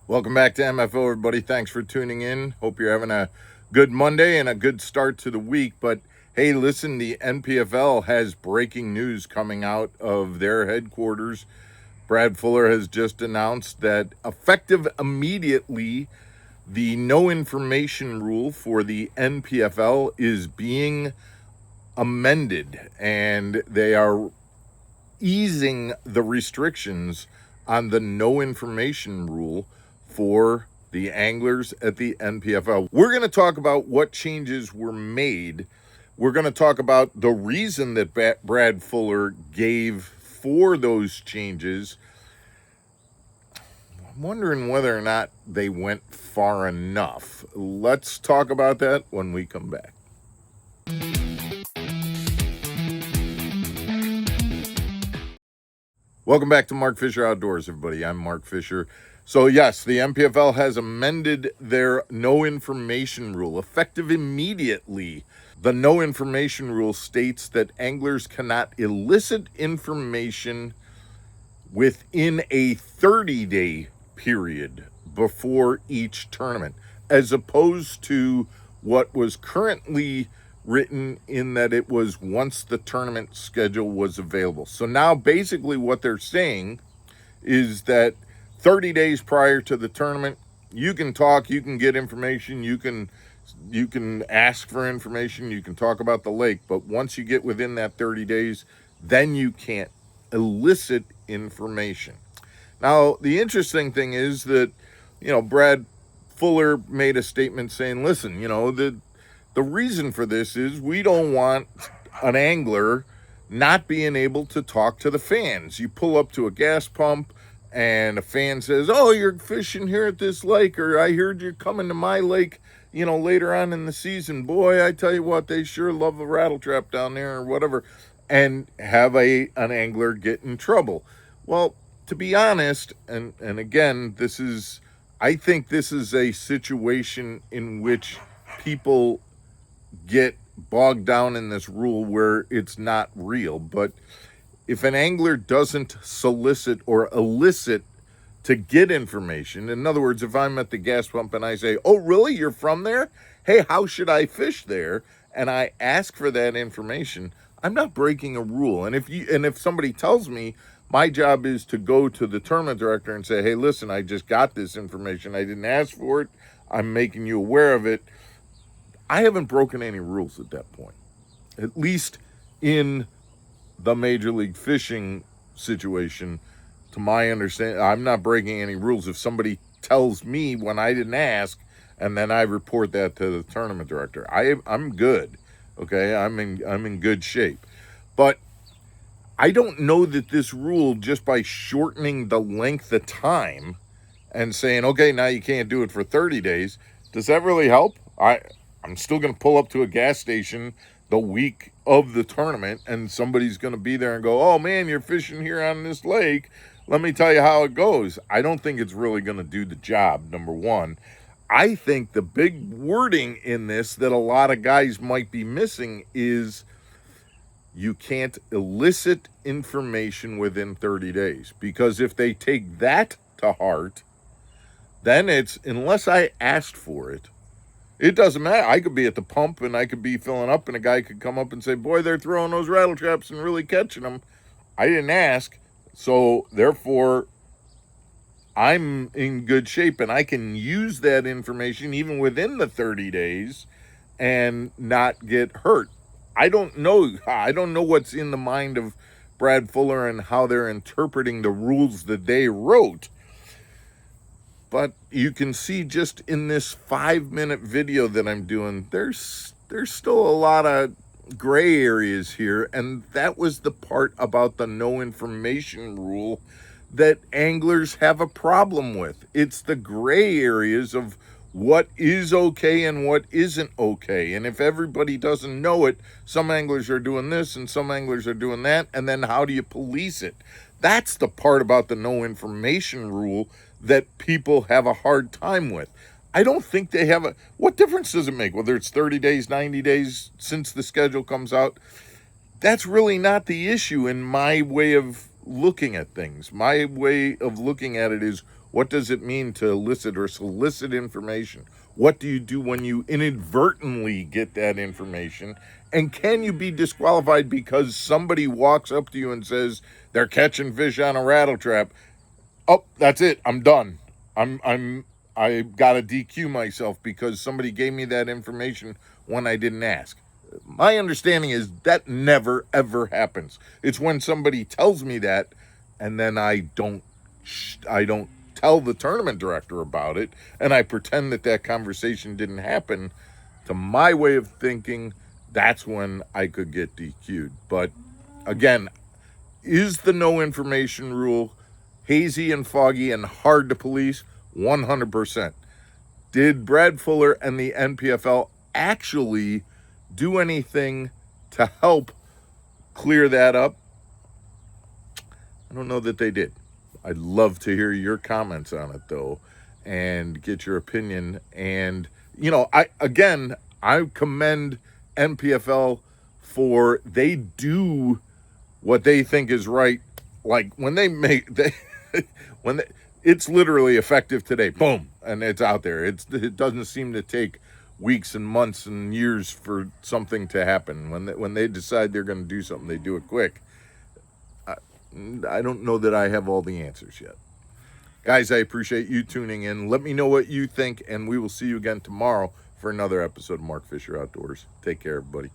Welcome back to MFO, everybody. Thanks for tuning in. Hope you're having a good Monday and a good start to the week. But hey, listen, the NPFL has breaking news coming out of their headquarters. Brad Fuller has just announced that effective immediately, the no information rule for the NPFL is being amended, and they are easing the restrictions on the no information rule for the anglers at the NPFL. We're going to talk about what changes were made. We're going to talk about the reason that Brad Fuller gave for those changes. I'm wondering whether or not they went far enough. Let's talk about that when we come back. Welcome back to Mark Fisher Outdoors, everybody. I'm Mark Fisher. So yes, the NPFL has amended their no information rule, effective immediately. The no information rule states that anglers cannot elicit information within a 30-day period before each tournament, as opposed to what was currently written in that it was once the tournament schedule was available. So now basically what they're saying is that 30 days prior to the tournament, you can talk, you can get information, you can ask for information, you can talk about the lake, but once you get within that 30 days, then you can't elicit information. Now, the interesting thing is that, Brad Fuller made a statement saying, listen, the reason for this is we don't want an angler not being able to talk to the fans. You pull up to a gas pump and a fan says, oh, you're fishing here at this lake, or I heard you're coming to my lake, later on in the season. Boy, I tell you what, they sure love the rattle trap down there or whatever, and have an angler get in trouble. Well, to be honest, and again, I think this is a situation in which people get bogged down in this rule where it's not real. But if an angler doesn't solicit or elicit to get information, in other words, if I'm at the gas pump and I say, oh, really, you're from there? Hey, how should I fish there? And I ask for that information, I'm not breaking a rule. And if somebody tells me, my job is to go to the tournament director and say, hey, listen, I just got this information. I didn't ask for it. I'm making you aware of it. I haven't broken any rules at that point, at least in the Major League Fishing situation. To my understanding, I'm not breaking any rules. If somebody tells me when I didn't ask, and then I report that to the tournament director, I'm good. Okay, I'm in good shape. But I don't know that this rule, just by shortening the length of time and saying, okay, now you can't do it for 30 days, does that really help? I'm still going to pull up to a gas station the week of the tournament, and somebody's going to be there and go, oh man, you're fishing here on this lake. Let me tell you how it goes. I don't think it's really going to do the job, number one. I think the big wording in this that a lot of guys might be missing is you can't elicit information within 30 days. Because if they take that to heart, then it's, unless I asked for it, it doesn't matter. I could be at the pump and I could be filling up, and a guy could come up and say, boy, they're throwing those rattle traps and really catching them. I didn't ask. So therefore, I'm in good shape, and I can use that information even within the 30 days and not get hurt. I don't know what's in the mind of Brad Fuller and how they're interpreting the rules that they wrote. But you can see just in this 5-minute video that I'm doing, there's still a lot of gray areas here. And that was the part about the no information rule that anglers have a problem with. It's the gray areas of what is okay and what isn't okay. And if everybody doesn't know it, some anglers are doing this and some anglers are doing that. And then how do you police it? That's the part about the no information rule that people have a hard time with. I don't think they have what difference does it make whether it's 30 days, 90 days since the schedule comes out? That's really not the issue in my way of looking at things. My way of looking at it is, What does it mean to elicit or solicit information? What do you do when you inadvertently get that information? And can you be disqualified because somebody walks up to you and says they're catching fish on a rattle trap? Oh, that's it. I'm done. I gotta DQ myself because somebody gave me that information when I didn't ask. My understanding is that never ever happens. It's when somebody tells me that, and then I don't tell the tournament director about it, and I pretend that that conversation didn't happen. To my way of thinking, that's when I could get DQ'd. But again, is the no information rule hazy and foggy and hard to police? 100%. Did Brad Fuller and the NPFL actually do anything to help clear that up? I don't know that they did. I'd love to hear your comments on it, though, and get your opinion. And, I commend NPFL for they do what they think is right. Like when when it's literally effective today, boom, and it's out there. It doesn't seem to take weeks and months and years for something to happen. When they decide they're going to do something, they do it quick. I don't know that I have all the answers yet. Guys, I appreciate you tuning in. Let me know what you think, and we will see you again tomorrow for another episode of Mark Fisher Outdoors. Take care, everybody.